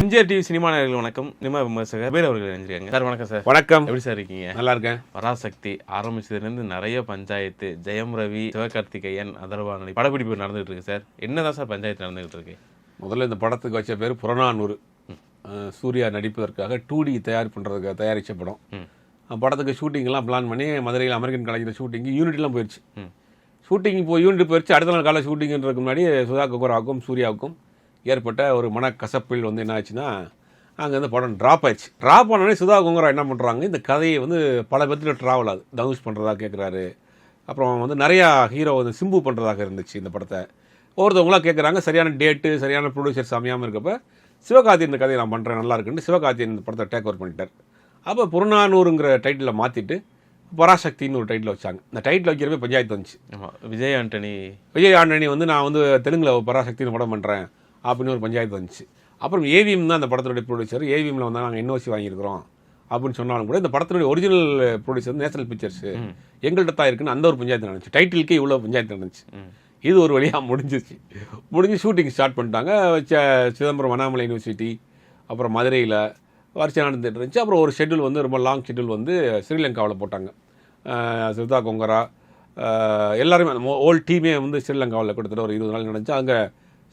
MGR TV cinema நேயர்களுக்கு வணக்கம். Cinema விமர்சகர் வேல் அவர்கள் இணைஞ்சிருக்காங்க. சார் வணக்கம் சார். வணக்கம். எப்படி சார் இருக்கீங்க? நல்லா இருக்கேன். பராசக்தி ஆரம்பிச்சதுலேருந்து நிறைய பஞ்சாயத்து, ஜெயம் ரவி, சிவகார்த்திகேயன், அதர்வானி படப்பிடிப்பு நடந்துகிட்டு இருக்கு சார். என்னதான் சார் பஞ்சாயத்து நடந்துகிட்டு இருக்கு? முதல்ல இந்த படத்துக்கு வச்ச பேர் புறநானூறு. சூர்யா நடிப்பதற்காக 2D தயார் பண்ணுறதுக்கு தயாரித்த படம். படத்துக்கு ஷூட்டிங்லாம் பிளான் பண்ணி மதுரையில் அமெரிக்கன் காலேஜில் ஷூட்டிங்கு யூனிட்லாம் போயிடுச்சு. ஷூட்டிங் யூனிட் போயிடுச்சு. அடுத்த நாள் காலை ஷூட்டிங்கிறதுக்கு முன்னாடி சுதா கொக்கராவுக்கும் சூர்யாவுக்கும் ஏற்பட்ட ஒரு மனக்கசப்பில் வந்து என்ன ஆச்சுன்னா, அங்கேருந்து படம் ட்ராப் ஆயிடுச்சு. ட்ராப் ஆனோடனே சுதா கொங்கரா என்ன பண்ணுறாங்க, இந்த கதையை வந்து பல பேர்த்தில் ட்ராவல் ஆகுது. தனுஷ் பண்ணுறதா கேட்குறாரு. அப்புறம் வந்து நிறையா ஹீரோ வந்து சிம்பு பண்ணுறதாக இருந்துச்சு இந்த படத்தை. ஒவ்வொருத்தவங்களாம் கேட்குறாங்க. சரியான டேட்டு, சரியான ப்ரொடியூசர்ஸ் அமையாமல் இருக்கப்போ சிவகார்த்திகேயன் இந்த கதையை நான் பண்ணுறேன் நல்லா இருக்குன்னு சிவகார்த்திகேயன் இந்த படத்தை டேக் ஓவர் பண்ணிட்டார். அப்போ புறநானூறுங்கிற டைட்டிலை மாற்றிட்டு பராசக்தின்னு ஒரு டைட்டில் வச்சாங்க. இந்த டைட்டில் வைக்கிறப்ப பஞ்சாயத்து வந்துச்சு. விஜய் ஆண்டனி வந்து நான் வந்து தெலுங்கில் பராசக்தின்னு படம் பண்ணுறேன் அப்படின்னு ஒரு பஞ்சாயத்து வந்துச்சு. அப்புறம் ஏவிஎம் தான் அந்த படத்தினுடைய ப்ரொடியூசர். ஏவிஎம்ல வந்து நாங்கள் என்ஓசி வாங்கியிருக்கிறோம் அப்படின்னு சொன்னாலும் கூட இந்த படத்தினுடைய ஒரிஜினல் ப்ரொடியூசர் நேஷனல் பிக்சர்ஸ் எங்கள்கிட்ட தான் இருக்குன்னு அந்த ஒரு பஞ்சாயத்து நடந்துச்சு. டைட்டிலுக்கே இவ்வளோ பஞ்சாயத்து நடந்துச்சு. இது ஒரு வழியாக முடிஞ்சு ஷூட்டிங் ஸ்டார்ட் பண்ணிட்டாங்க. சிதம்பரம் அண்ணாமலை யூனிவர்சிட்டி, அப்புறம் மதுரையில் வரிசை நடந்துட்டு இருந்துச்சு. அப்புறம் ஒரு ஷெட்யூல் வந்து ரொம்ப லாங் ஷெட்யூல் வந்து ஸ்ரீலங்காவில் போட்டாங்க. சுதா கொங்கரா எல்லாருமே அந்த ஓல்ட் டீமே வந்து ஸ்ரீலங்காவில் கிட்டத்தட்ட ஒரு 20 நாள் நடந்துச்சு. அங்கே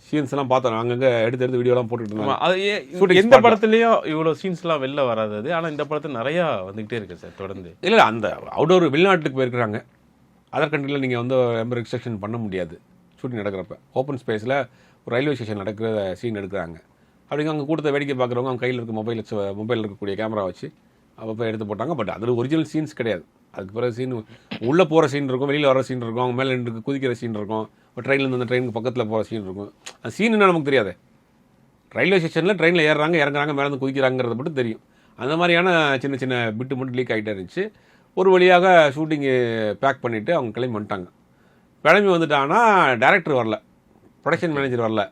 சீன்ஸ் எல்லாம் பார்த்தோம். அங்கங்கே எடுத்து வீடியோலாம் போட்டுட்டு இருந்தாங்க. எந்த படத்துலையும் இவ்வளோ சீன்ஸ்லாம் வெளில வராது. ஆனால் இந்த படத்தில் நிறையா வந்துகிட்டே இருக்கு சார் தொடர்ந்து. இல்லை அந்த அவுட்டோர் வெளிநாட்டுக்கு போயிருக்கிறாங்க. அதர் கண்ட்ரியில் நீங்கள் வந்து ரொம்ப ரெஸ்ட்ரிக்ஷன் பண்ண முடியாது. ஷூட்டிங் நடக்கிறப்ப ஓப்பன் ஸ்பேஸில் ஒரு ரயில்வே ஸ்டேஷன் நடக்கிற சீன் எடுக்கிறாங்க. அப்படிங்க அங்கே கூட்டத்தை வேடிக்கை பார்க்குறவங்க அவங்க கையில் இருக்க மொபைலில் இருக்கக்கூடிய கேமரா வச்சு அப்போ எடுத்து போட்டாங்க. பட் அதில் ஒரிஜினல் சீன்ஸ் கிடையாது. அதுக்கு பிறகு சீன் உள்ளே போகிற சீன் இருக்கும், வெளியில் வர சீன் இருக்கும், அவங்க மேலே நின்று குதிக்கிற சீன் இருக்கும், இப்போ ட்ரெயின்லேருந்து அந்த ட்ரெயினுக்கு பக்கத்தில் போகிற சீன் இருக்கும். அந்த சீன் என்ன நமக்கு தெரியாது. ரயில்வே ஸ்டேஷனில் ட்ரெயினில் ஏறுறாங்க, இறங்குறாங்க, மேலேருந்து குதிக்கிறாங்கிறது மட்டும் தெரியும். அந்த மாதிரியான சின்ன சின்ன பிட்டு மட்டும் லீக் ஆகிட்டே இருந்துச்சு. ஒரு வழியாக ஷூட்டிங்கு பேக் பண்ணிவிட்டு அவங்க கிளம்பி வந்துட்டாங்க. கிளம்பி வந்துட்டாங்கன்னா டைரக்டர் வரல, ப்ரொடக்ஷன் மேனேஜர் வரல,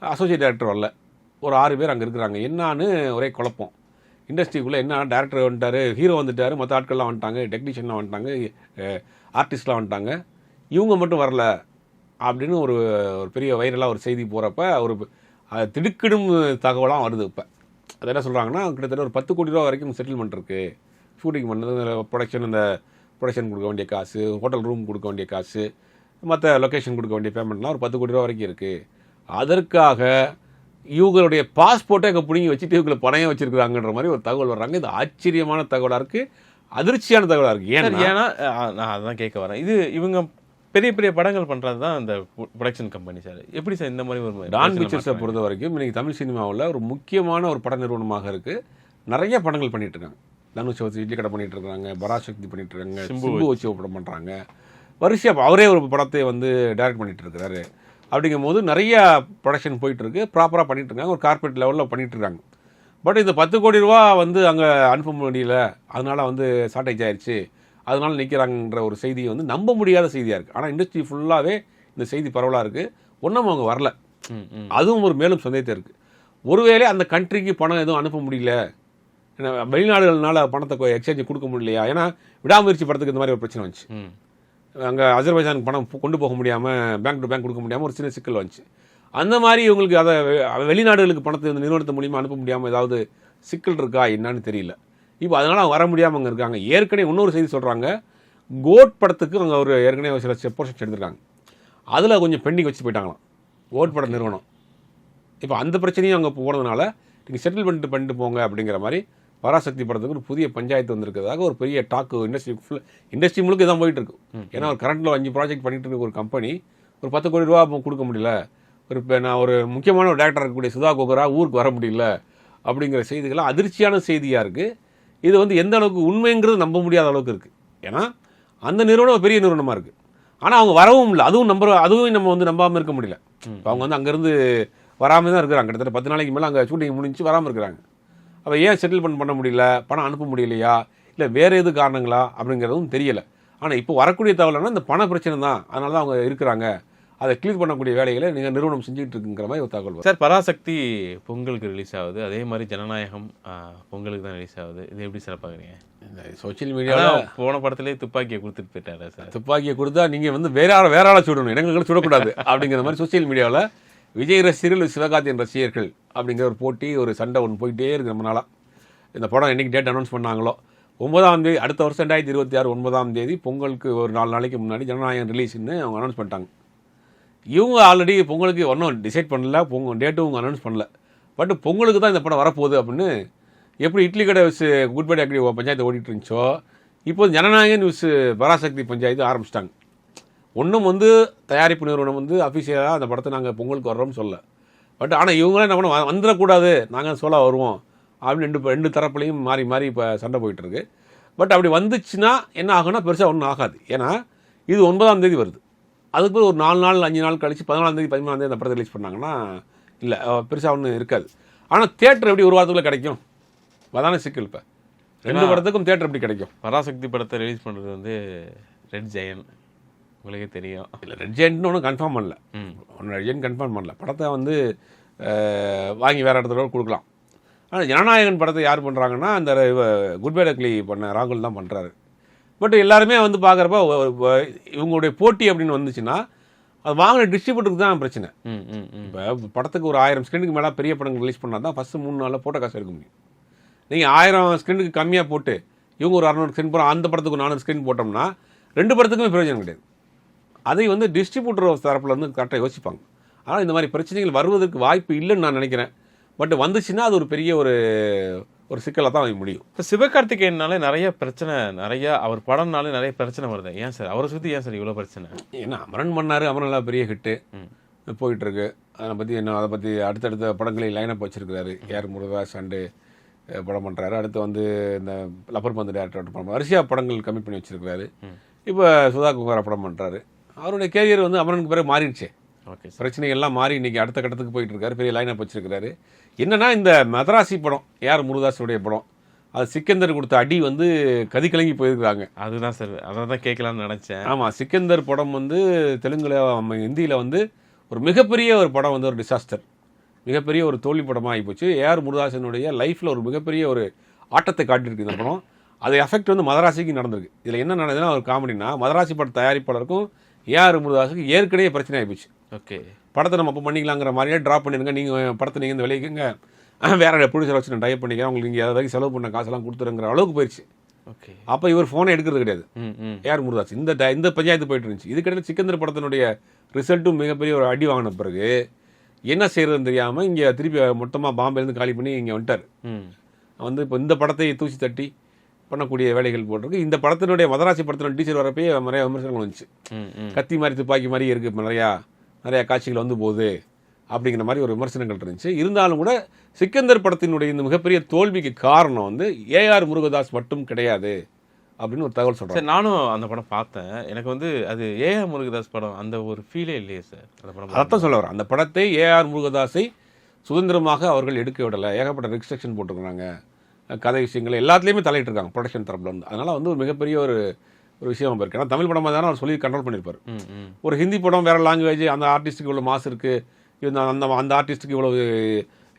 அசோசியேட் டைரக்டர் வரல. ஒரு 6 பேர் அங்கே இருக்கிறாங்க. என்னான்னு ஒரே குழப்பம். இண்டஸ்ட்ரிக்குள்ளே என்ன டேரக்டர் வந்துட்டார், ஹீரோ வந்துட்டார், மற்ற ஆட்கள்லாம் வந்துட்டாங்க, டெக்னீஷியன்லாம் வந்துட்டாங்க, ஆர்டிஸ்ட்லாம் வந்துட்டாங்க, இவங்க மட்டும் வரல அப்படின்னு ஒரு பெரிய வைரலாக ஒரு செய்தி போகிறப்ப ஒரு திடுக்கிடும் தகவலாக வருது. இப்போ அது என்ன சொல்கிறாங்கன்னா, கிட்டத்தட்ட ஒரு 10 கோடி ரூபா வரைக்கும் செட்டில்மெண்ட் இருக்குது. ஷூட்டிங் பண்ணது ப்ரொடக்ஷன், இந்த ப்ரொடக்ஷன் கொடுக்க வேண்டிய காசு, ஹோட்டல் ரூம் கொடுக்க வேண்டிய காசு, மற்ற லொக்கேஷன் கொடுக்க வேண்டிய பேமெண்ட்லாம் ஒரு 10 கோடி ரூபா வரைக்கும் இருக்குது. அதற்காக இவங்களுடைய பாஸ்போர்ட்டை அங்கே பிடிங்கி வச்சுட்டு இவங்களை பணையம் வச்சுருக்குறாங்கன்ற மாதிரி ஒரு தகவல் வர்றாங்க. இது ஆச்சரியமான தகவலாக இருக்குது, அதிர்ச்சியான தகவலாக இருக்குது. ஏன்னா நான் அதான் கேட்க வரேன். இது இவங்க பெரிய பெரிய படங்கள் பண்ணுறது தான் இந்த ப்ரொடக்ஷன் கம்பெனி சார். எப்படி சார் இந்த மாதிரி ஒரு டான் பிக்சர்ஸை பொறுத்த வரைக்கும் இன்றைக்கி தமிழ் சினிமாவில் ஒரு முக்கியமான ஒரு பட நிறுவனமாக இருக்குது. நிறைய படங்கள் பண்ணிகிட்டு இருக்காங்க. தனுஷ் வச்சு இட்லி கடை பண்ணிகிட்டு இருக்காங்க, பராசக்தி பண்ணிகிட்டு இருக்காங்க, சிம்பு வச்சு ஒரு படம் பண்ணுறாங்க. வரிசையாக அவரே ஒரு படத்தை வந்து டைரக்ட் பண்ணிகிட்டு இருக்கிறாரு. அப்படிங்கும் போது நிறைய ப்ரொடக்ஷன் போயிட்டுருக்கு, ப்ராப்பராக பண்ணிகிட்டு இருக்காங்க, ஒரு கார்பரேட் லெவலில் பண்ணிகிட்ருக்காங்க. பட் இந்த 10 கோடி ரூபா வந்து அங்கே அனுப்ப முடியல, அதனால் வந்து ஷார்ட்டேஜ் ஆயிடுச்சு, அதனால் நிற்கிறாங்கன்ற ஒரு செய்தி வந்து நம்ப முடியாத செய்தியாக இருக்குது. ஆனால் இண்டஸ்ட்ரி ஃபுல்லாகவே இந்த செய்தி பரவலாக இருக்குது. ஒன்றும் அவங்க வரல, அதுவும் ஒரு மேலும் சந்தேகத்தை இருக்குது. ஒருவேளை அந்த கண்ட்ரிக்கு பணம் எதுவும் அனுப்ப முடியல, ஏன்னா வெளிநாடுகள்னால பணத்தை எக்ஸ்சேஞ்சு கொடுக்க முடியலையா, ஏன்னா விடாமுயற்சி படத்துக்கு இந்த மாதிரி ஒரு பிரச்சனை வந்துச்சு. அங்கே அஜர்பைஜானுக்கு பணம் கொண்டு போக முடியாமல், பேங்க் டு பேங்க் கொடுக்க முடியாமல் ஒரு சின்ன சிக்கல் வந்துச்சு. அந்த மாதிரி இவங்களுக்கு அதை வெளிநாடுகளுக்கு பணத்தை இந்த நிறுவனத்து மூலிமா அனுப்ப முடியாமல் ஏதாவது சிக்கல் இருக்கா என்னன்னு தெரியல. இப்போ அதனால் அவங்க வர முடியாமல் அங்கே இருக்காங்க. ஏற்கனவே இன்னொரு செய்தி சொல்கிறாங்க, கோட் படத்துக்கு அவங்க ஒரு ஏற்கனவே சில போர்ஷன்ஸ் எடுத்திருக்காங்க, அதில் கொஞ்சம் பெண்டிங் வச்சு போயிட்டாங்களாம் கோட் பட நிறுவனம். இப்போ அந்த பிரச்சனையும் அங்கே போனதுனால நீங்கள் செட்டில் பண்ணிட்டு போங்க அப்படிங்கிற மாதிரி பராசக்தி படத்துக்கு ஒரு புதிய பஞ்சாயத்து வந்திருக்கிறதாக ஒரு பெரிய டாக்கு இண்டஸ்ட்ரி முழுக்க தான் போயிட்டு இருக்கு. ஏன்னா ஒரு கரண்ட்டில் 5 ப்ராஜெக்ட் பண்ணிட்டு இருக்க ஒரு கம்பெனி ஒரு 10 கோடி ரூபா கொடுக்க முடியல, நான் ஒரு முக்கியமான ஒரு டேரக்டர் இருக்கக்கூடிய சுதா கொக்கரா ஊருக்கு வர முடியல அப்படிங்கிற செய்திகள்லாம் அதிர்ச்சியான செய்தியாக இருக்குது. இது வந்து எந்த அளவுக்கு உண்மைங்கிறது நம்ப முடியாத அளவுக்கு இருக்குது. ஏன்னா அந்த நிறுவனம் பெரிய நிறுவனமாக இருக்குது, ஆனால் அவங்க வரவும் இல்லை, அதுவும் நம்ம வந்து நம்பாமல் இருக்க முடியல. இப்போ அவங்க வந்து அங்கேருந்து வராமல் தான் இருக்கிறாங்க. கிட்டத்தட்ட 10 நாளைக்கு மேலே அங்கே ஷூட்டிங் முடிஞ்சு வராமல் இருக்கிறாங்க. அப்போ ஏன் செட்டில்மெண்ட் பண்ண முடியல, பணம் அனுப்ப முடியலையா, இல்லை வேறு எது காரணங்களா அப்படிங்கிறதும் தெரியலை. ஆனால் இப்போ வரக்கூடிய தகவல்னா இந்த பண பிரச்சனை தான், அதனால தான் அவங்க இருக்கிறாங்க, அதை கிளியர் பண்ணக்கூடிய வேலைகளை நீங்கள் நிறுவனம் செஞ்சுட்டு இருக்குங்கிற மாதிரி ஒரு தகவல் சார். பராசக்தி பொங்கலுக்கு ரிலீஸ் ஆகுது, அதே மாதிரி ஜனநாயகம் பொங்கலுக்கு தான் ரிலீஸ் ஆகுது. இது எப்படி சார் பார்க்குறீங்க? சோசியல் மீடியாவில் போன படத்துலேயே துப்பாக்கியை கொடுத்துட்டு போயிட்டாரு சார். துப்பாக்கியை கொடுத்தா நீங்கள் வந்து வேற ஆளை சுடணும், இடங்களுக்கு சுடக்கூடாது அப்படிங்கிற மாதிரி சோசியல் மீடியாவில் விஜய் ரசிகர்கள் சிவகார்த்தியின் ரசிகர்கள் அப்படிங்கிற ஒரு போட்டி, ஒரு சண்டை ஒன்று போயிட்டே இருக்குது ரொம்ப நாளாக. இந்த படம் என்றைக்கு டேட் அனௌன்ஸ் பண்ணாங்களோ 9ஆம் தேதி, அடுத்த வருஷம் 2026 9ஆம் தேதி பொங்கலுக்கு ஒரு 4 நாளைக்கு முன்னாடி ஜனநாயகம் ரிலீஸ்ன்னு அவங்க அனௌன்ஸ் பண்ணிட்டாங்க. இவங்க ஆல்ரெடி பொங்கலுக்கு ஒன்றும் டிசைட் பண்ணல, டேட்டும் அவங்க அனௌன்ஸ் பண்ணல. பட் பொங்கலுக்கு தான் இந்த படம் வரப்போகுது அப்படின்னு எப்படி இட்லி கடை குட் பை அக்ரி பஞ்சாயத்து ஓடிட்டு இருந்துச்சோ, இப்போ ஜனநாயக நியூஸ் பராசக்தி பஞ்சாயத்து ஆரம்பிச்சிட்டாங்க. ஒன்றும் வந்து தயாரிப்பு நிறுவனம் வந்து அஃபிஷியலாக அந்த படத்தை நாங்கள் பொங்கலுக்கு வர்றோம்னு சொல்ல. பட் ஆனால் இவங்களே என்ன பண்ண வந்துடக்கூடாது, நாங்கள் சொல்ல வருவோம் அப்படின்னு ரெண்டு தரப்புலையும் மாறி மாறி இப்போ சண்டை போயிட்டுருக்கு. பட் அப்படி வந்துச்சுன்னா என்ன ஆகும்னா பெருசாக ஒன்றும் ஆகாது. ஏன்னா இது 9ஆம் தேதி வருது. அதுக்கு ஒரு 4 நாள் 5 நாள் கழிச்சு 14ஆம் தேதி 13ஆம் தேதி அந்த படத்தை ரிலீஸ் பண்ணாங்கன்னா இல்லை பெருசாக ஒன்றும் இருக்காது. ஆனால் தேட்டர் எப்படி ஒரு வாரத்துக்குள்ளே கிடைக்கும்? அதான சிக்கல். இப்போ 2 படத்துக்கும் தேட்டர் எப்படி கிடைக்கும்? பராசக்தி படத்தை ரிலீஸ் பண்ணுறது வந்து ரெட் ஜெயன், உங்களுக்கே தெரியும். இல்லை ரெட் ஜெயன்ட்னு ஒன்றும் கன்ஃபார்ம் பண்ணல, ரெட் ஜெயன் கன்ஃபார்ம் பண்ணல. படத்தை வந்து வாங்கி வேறு இடத்துல கொடுக்கலாம். ஆனால் ஜனநாயகன் படத்தை யார் பண்ணுறாங்கன்னா அந்த குட் பை அக்ரி பண்ண ராகுல் தான் பண்ணுறாரு. பட் எல்லாருமே வந்து பார்க்குறப்ப இவங்களுடைய போட்டி அப்படின்னு வந்துச்சுன்னா அது வாங்கின டிஸ்ட்ரிபியூட்டருக்கு தான் பிரச்சனை. இப்போ படத்துக்கு ஒரு 1000 ஸ்க்ரீனுக்கு மேலே பெரிய படங்கள் ரிலீஸ் பண்ணால் தான் ஃபஸ்ட்டு 3 நாளில் போட்ட காசு எடுக்க முடியும். நீங்கள் 1000 ஸ்க்ரீனுக்கு கம்மியாக போட்டு இவங்க ஒரு 600 ஸ்க்ரீன் போகிறோம், அந்த படத்துக்கு ஒரு 400 ஸ்க்ரீன் போட்டோம்னா 2 படத்துக்குமே பிரயோஜனம் கிடையாது. அதை வந்து டிஸ்ட்ரிபியூட்டர் தரப்பில் வந்து கரெக்டாக யோசிப்பாங்க. ஆனால் இந்த மாதிரி பிரச்சனைகள் வருவதற்கு வாய்ப்பு இல்லைன்னு நான் நினைக்கிறேன். பட் வந்துச்சுன்னா அது ஒரு பெரிய ஒரு சிக்கலாக தான் முடியும். இப்போ சிவகார்த்திகேயனாலே நிறைய பிரச்சனை, அவர் படம்னாலே நிறைய பிரச்சனை வருது. ஏன் சார் அவரை சுற்றி ஏன் சார் இவ்வளோ பிரச்சனை? ஏன்னா அமரன் பண்ணார், அமரன்லாம் பெரிய ஹிட்டு போயிட்டுருக்கு. அதை பற்றி அடுத்தடுத்த படங்களை லைனப் வச்சுருக்கிறாரு. ஏஆர் முருகதாஸ் அண்டு படம் பண்ணுறாரு. அடுத்து வந்து இந்த லப்பர் பந்து டேரக்டர் படம் வரிசையாக படங்கள் கம்மி பண்ணி வச்சுருக்கிறாரு. இப்போ சுதா குமாரா படம் பண்ணுறாரு. அவருடைய கேரியர் வந்து அமரனுக்கு பிறகு மாறிடுச்சு. ஓகே, பிரச்சனைகள்லாம் மாறி இன்றைக்கி அடுத்த கட்டத்துக்கு போயிட்டு இருக்காரு. பெரிய லைனப் வச்சுருக்கிறாரு. என்னென்னா இந்த மதராசி படம் ஏஆர் முருகதாஸுடைய படம், அது சிக்கந்தர் கொடுத்த அடி வந்து கதி கலங்கி போயிருக்கிறாங்க. அதுதான் சார், அதை தான் கேட்கலான்னு நினச்சேன். ஆமாம், சிக்கந்தர் படம் வந்து தெலுங்குல ஹிந்தியில் வந்து ஒரு மிகப்பெரிய ஒரு படம் வந்து ஒரு டிசாஸ்டர், மிகப்பெரிய ஒரு தோல்வி படமாக ஆகிப்போச்சு. ஏஆர் முருகதாசனுடைய லைஃப்பில் ஒரு மிகப்பெரிய ஒரு ஆட்டத்தை காட்டியிருக்கு இந்த படம். அது எஃபெக்ட் வந்து மதராசிக்கு நடந்திருக்கு. இதில் என்ன நடந்ததுன்னா ஒரு காமெடினா, மதராசி பட தயாரிப்பாளருக்கும் ஏஆர் முருகதாஸுக்கு ஏற்கனவே பிரச்சனை ஆகிப்போச்சு. ஓகே, படத்தை நம்ம அப்போ பண்ணிக்கலாங்கிற மாதிரியே ட்ராப் பண்ணிடுங்க, நீங்கள் படத்தை நீங்கள் இந்த விலைக்குங்க வேறு ப்ரொடியூசர் வச்சு நான் டைப் பண்ணிக்கிறேன், உங்களுக்கு நீங்கள் வரைக்கும் செலவு பண்ண காசெல்லாம் கொடுத்துருங்கிற அளவுக்கு போயிடுச்சு. ஓகே, அப்போ இவர் ஃபோனை எடுக்கிறது கிடையாது ஏஆர் முருகதாஸ். இந்த பஞ்சாயத்து போயிட்டு இருந்துச்சு. இதுக்கிடையில் சிக்கந்தர் படத்தினுடைய ரிசல்ட்டும் மிகப்பெரிய ஒரு அடி வாங்கின பிறகு என்ன செய்கிறதுன்னு தெரியாமல் இங்கே திருப்பி மொத்தமாக பாம்பேலேருந்து காலி பண்ணி இங்கே வந்துட்டார். வந்து இப்போ இந்த படத்தை தூசி தட்டி பண்ணக்கூடிய வேலைகள் போட்டிருக்கு. இந்த படத்தினுடைய மதராசி படத்தினுடைய டீச்சர் வரப்பே நிறைய விமர்சனங்கள் வந்துச்சு. கத்தி மாதிரி துப்பாக்கி மாதிரி இருக்குது, இப்போ நிறையா காட்சிகள் வந்து போகுது அப்படிங்கிற மாதிரி ஒரு விமர்சனங்கள் இருந்துச்சு. இருந்தாலும் கூட சிக்கந்தர் படத்தினுடைய இந்த மிகப்பெரிய தோல்விக்கு காரணம் வந்து ஏஆர் முருகதாஸ் மட்டும் கிடையாது அப்படின்னு ஒரு தகவல் சொல்கிறேன். சார் நானும் அந்த படம் பார்த்தேன். எனக்கு வந்து அது ஏஆர் முருகதாஸ் படம் அந்த ஒரு ஃபீலே இல்லையே சார். அந்த படம் அதான் சொல்ல வரேன். அந்த படத்தை ஏஆர் முருகதாஸை சுதந்திரமாக அவர்கள் எடுக்க விடலை. ஏகப்பட்ட ரெஸ்ட்ரிக்ஷன் போட்டுருக்காங்க, கதை விஷயங்கள் எல்லாத்துலேயுமே தலையிட்டு இருக்காங்க ப்ரொடக்ஷன் தரப்பில் வந்து. அதனால் வந்து ஒரு மிகப்பெரிய ஒரு விஷயம் இருக்குது. ஏன்னா தமிழ் படமாக தானே அவர் சொல்லி கண்ட்ரோல் பண்ணியிருப்பார். ஒரு ஹிந்தி படம் வேறு லாங்குவேஜ், அந்த ஆர்டிஸ்ட்டுக்கு இவ்வளோ மாஸ் இருக்குது, அந்த ஆர்டிஸ்ட்டுக்கு இவ்வளோ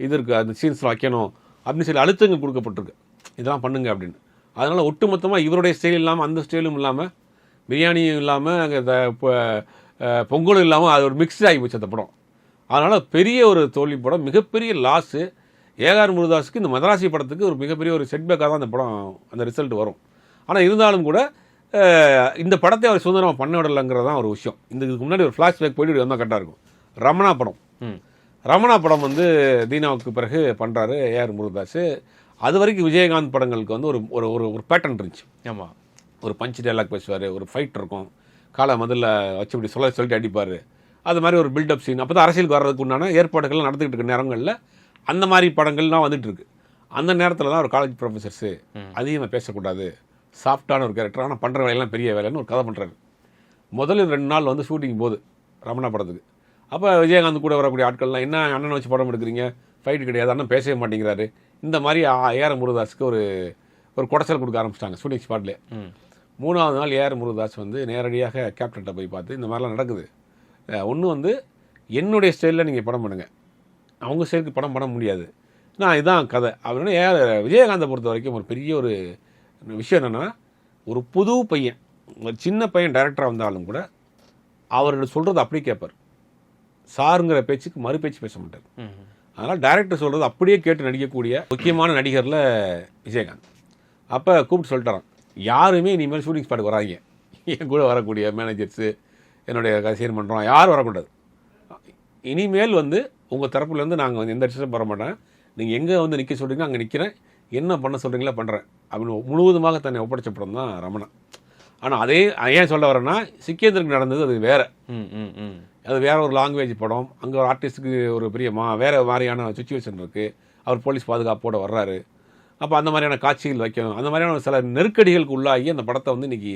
இது இருக்குது, அந்த சீன்ஸில் வைக்கணும் அப்படின்னு சொல்லி அழுத்தங்கள் கொடுக்கப்பட்டிருக்கு, இதெல்லாம் பண்ணுங்க அப்படின்னு. அதனால் ஒட்டுமொத்தமாக இவருடைய ஸ்டைல் இல்லாமல் அந்த ஸ்டைலும் இல்லாமல் பிரியாணியும் இல்லாமல் பொங்கலும் இல்லாமல் அது ஒரு மிக்ஸ் ஆகி போச்சு அந்த படம். அதனால் பெரிய ஒரு தோல்வி படம், மிகப்பெரிய லாஸு. ஏஆர் முருகதாஸுக்கு இந்த மதராசி படத்துக்கு ஒரு மிகப்பெரிய ஒரு செட்பேக்காக தான் அந்த படம் அந்த ரிசல்ட் வரும். ஆனால் இருந்தாலும் கூட இந்த படத்தை அவர் சுதந்திரமாக பண்ண விடலைங்கிறது தான் ஒரு விஷயம். இதுக்கு முன்னாடி ஒரு ஃப்ளாஷ்பேக் போயிட்டு வந்தால் கரெக்டாக இருக்கும். ரமணா படம் வந்து தீனாவுக்கு பிறகு பண்ணுறாரு ஏஆர் முருகதாஸ். அது வரைக்கும் விஜயகாந்த் படங்களுக்கு வந்து ஒரு ஒரு பேட்டர்ன் இருந்துச்சு. ஆமாம், ஒரு பஞ்ச் டைலாக் பேசுவார், ஒரு ஃபைட் இருக்கும், காலை முதல்ல வச்சு இப்படி சொல்லிட்டு அடிப்பார், அது மாதிரி ஒரு பில்டப் சீன். அப்போ தான் அரசியலுக்கு வர்றதுக்கு உண்டான ஏற்பாடுகள்லாம் நடந்துகிட்டு இருக்க நேரங்களில் அந்த மாதிரி படங்கள்லாம் வந்துட்டு இருக்கு. அந்த நேரத்தில் தான் ஒரு காலேஜ் ப்ரொஃபஸர்ஸு அதிகமாக பேசக்கூடாது, சாஃப்டான ஒரு கேரக்டர், ஆனால் பண்ணுற வேலையெல்லாம் பெரிய வேலைன்னு ஒரு கதை பண்ணுறாரு. முதல்ல 2 நாள் வந்து ஷூட்டிங் போகுது ரமணா படத்துக்கு. அப்போ விஜயகாந்த் கூட வரக்கூடிய ஆட்கள்லாம் என்ன அண்ணனை வச்சு படம் எடுக்கிறீங்க, ஃபைட்டு கிடையாது, அண்ணன் பேசவே மாட்டேங்கிறாரு, இந்த மாதிரி ஏஆர் முருகதாஸுக்கு ஒரு குடைச்சல் கொடுக்க ஆரம்பிச்சிட்டாங்க ஷூட்டிங் ஸ்பாட்லேயே. 3ஆவது நாள் ஏஆர் முருகதாஸ் வந்து நேரடியாக கேப்டன்கிட்ட போய் பார்த்து இந்த மாதிரிலாம் நடக்குது, ஒன்று வந்து என்னுடைய ஸ்டைலில் நீங்கள் படம் பண்ணுங்கள், அவங்க ஸ்டைலுக்கு படம் பண்ண முடியாது, நான் இதுதான் கதை அப்படின்னு. விஜயகாந்தை பொறுத்த வரைக்கும் ஒரு பெரிய ஒரு விஷயம் என்னென்னா, ஒரு புது பையன், ஒரு சின்ன பையன் டைரக்டராக வந்தாலும் கூட அவர்கள் சொல்கிறது அப்படியே கேட்பார். சாருங்கிற பேச்சுக்கு மறு பேச்சு பேச மாட்டார். அதனால் டைரக்டர் சொல்கிறது அப்படியே கேட்டு நடிக்கக்கூடிய முக்கியமான நடிகரில் விஜயகாந்த். அப்போ கூப்பிட்டு சொல்லிட்டாரான், யாருமே இனிமேல் ஷூட்டிங் ஸ்பாட்டுக்கு வராங்க, என் கூட வரக்கூடிய மேனேஜர்ஸு, என்னுடைய கசீர் மன்றம் யாரும் வரக்கூடாது. இனிமேல் வந்து உங்கள் தரப்புலேருந்து நாங்கள் வந்து எந்த டிசிஷன் பெற மாட்டேன், நீங்கள் எங்கே வந்து நிற்க சொல்கிறீங்களோ அங்கே நிற்கிறேன், என்ன பண்ண சொல்கிறீங்களோ பண்ணுறேன் அப்படின்னு முழுவதுமாக தன்னை ஒப்படைச்ச படம் தான் ரமணா. ஆனால் அதே ஏன் சொல்ல வரேன்னா, சிக்கேந்திரனுக்கு நடந்தது அது வேறு. அது வேற ஒரு லாங்குவேஜ் படம், அங்கே ஒரு ஆர்டிஸ்ட்டுக்கு ஒரு பெரிய வேறு மாதிரியான சுச்சுவேஷன் இருக்குது, அவர் போலீஸ் பாதுகாப்போடு வர்றாரு. அப்போ அந்த மாதிரியான காட்சிகள் வைக்கணும், அந்த மாதிரியான சில நெருக்கடிகளுக்கு உள்ளாகி அந்த படத்தை வந்து இன்றைக்கி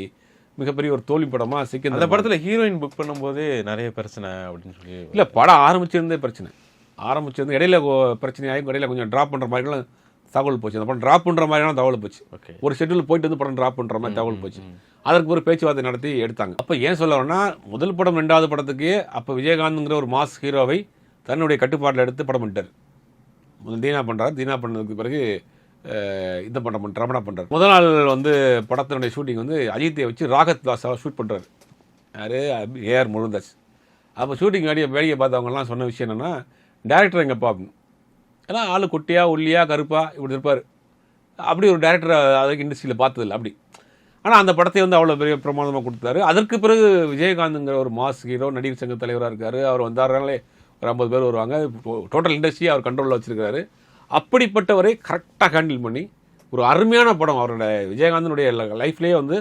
மிகப்பெரிய ஒரு தோல்வி படமாக சிக்கேந்திரன். அந்த படத்தில் ஹீரோயின் புக் பண்ணும்போதே நிறைய பிரச்சனை அப்படின்னு சொல்லி. இல்லை, படம் ஆரம்பிச்சிருந்தே பிரச்சனை, ஆரம்பிச்சிருந்து இடையில பிரச்சனையாகி இடையில கொஞ்சம் ட்ராப் பண்ணுற மாதிரிலாம் தகவல் போச்சு. அந்த படம் ட்ராப் பண்ணுற மாதிரியான தகவல் போச்சு. ஒரு ஷெட்யூல் போயிட்டு வந்து படம் ட்ராப் பண்ணுற மாதிரி தகவல் போச்சு. அதற்கு ஒரு பேச்சுவார்த்தை நடத்தி எடுத்தாங்க. அப்போ ஏன் சொல்ல வரேன்னா, முதல் படம் 2வது படத்துக்கு அப்போ விஜயகாந்த்ங்கிற ஒரு மாஸ் ஹீரோவை தன்னுடைய கட்டுப்பாட்டில் எடுத்து படம் பண்ணிட்டார். முதல் தீனா பண்ணுறாரு, தீனா பண்ணதுக்கு பிறகு இந்த படம் ரமணா பண்ணுறாரு. முதல் நாள் வந்து படத்தினுடைய ஷூட்டிங் வந்து அஜித்தை வச்சு ராகத் தாஸாவை ஷூட் பண்ணுறாரு. யார்? ஏஆர் முருகதாஸ். அப்போ ஷூட்டிங் வேடிக்கை பார்த்தவங்கலாம் சொன்ன விஷயம் என்னென்னா, டேரக்டர் எங்கப்பா அப்படின்னு. ஏன்னா ஆள் குட்டியா ஒல்லியா கருப்பா இப்படி இருப்பார். அப்படி ஒரு டேரக்டர் அதுக்கு இண்டஸ்ட்ரியில் பார்த்ததில்ல அப்படி. ஆனால் அந்த படத்தை வந்து அவ்வளோ பெரிய பிரமாதமாக கொடுத்தாரு. அதற்கு பிறகு விஜயகாந்த்ங்கிற ஒரு மாஸ் ஹீரோ, நடிகர் சங்க தலைவராக இருக்கார். அவர் வந்தாருனாலே ஒரு 50 பேர் வருவாங்க. டோட்டல் இண்டஸ்ட்ரியை அவர் கண்ட்ரோலில் வச்சுருக்காரு. அப்படிப்பட்டவரை கரெக்டாக ஹேண்டில் பண்ணி ஒரு அருமையான படம், அவரோட விஜயகாந்தனுடைய லைஃப்லேயே வந்து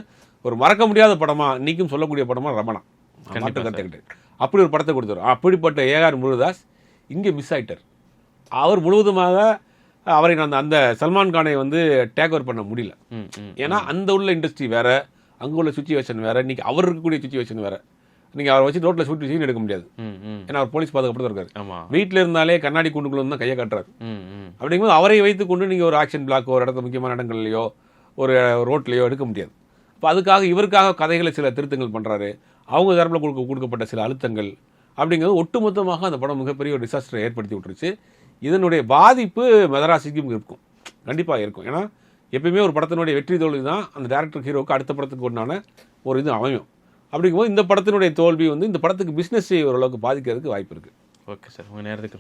ஒரு மறக்க முடியாத படமாக இன்றைக்கும் சொல்லக்கூடிய படமாக ரமணா. கற்றுக்கிட்டு அப்படி ஒரு படத்தை கொடுத்தாரு. அப்படிப்பட்ட ஏஆர் முருகதாஸ் இங்கே மிஸ் ஆகிட்டார். அவர் முழுவதுமாக அவரை நான் அந்த சல்மான் கானை வந்து டேக் ஓவர் பண்ண முடியல. ஏன்னா அந்த உள்ள இண்டஸ்ட்ரி வேறு, அங்கே உள்ள சுச்சுவேஷன் வேறு, இன்றைக்கி அவர் இருக்கக்கூடிய சுச்சுவேஷன் வேறு. நீங்கள் அவரை வச்சு ரோட்டில் ஷூட் சீன் எடுக்க முடியாது. ஏன்னா அவர் போலீஸ் பாதுகாப்பு தான் இருக்காரு. வீட்டில் இருந்தாலே கண்ணாடி கூண்டுக்குள்ள வந்து தான் கையை காட்டுறாரு. அப்படிங்கும்போது அவரை வைத்து கொண்டு நீங்கள் ஒரு ஆக்ஷன் பிளாக் ஒரு இடத்துல முக்கியமான இடங்கள்லையோ ஒரு ரோட்லையோ எடுக்க முடியாது. இப்போ அதுக்காக இவருக்காக கதைகளை சில திருத்தங்கள் பண்ணுறாரு. அவங்க தரப்பில் கொடுக்கப்பட்ட சில அழுத்தங்கள் அப்படிங்கிறது ஒட்டுமொத்தமாக அந்த படம் மிகப்பெரிய ஒரு டிசாஸ்டரை ஏற்படுத்தி விட்டுருச்சு. இதனுடைய பாதிப்பு மெதராசிக்கும் இருக்கும், கண்டிப்பாக இருக்கும். ஏன்னா எப்பயுமே ஒரு படத்தினுடைய வெற்றி தோல்வி தான் அந்த டேரக்டர் ஹீரோவுக்கு அடுத்த படத்துக்கு ஒன்றான ஒரு இது அமையும். அப்படிங்கும்போது இந்த படத்தினுடைய தோல்வி வந்து இந்த படத்துக்கு பிஸ்னஸை ஓரளவுக்கு பாதிக்கிறதுக்கு வாய்ப்பு இருக்குது. ஓகே சார், உங்கள் நேரத்துக்கு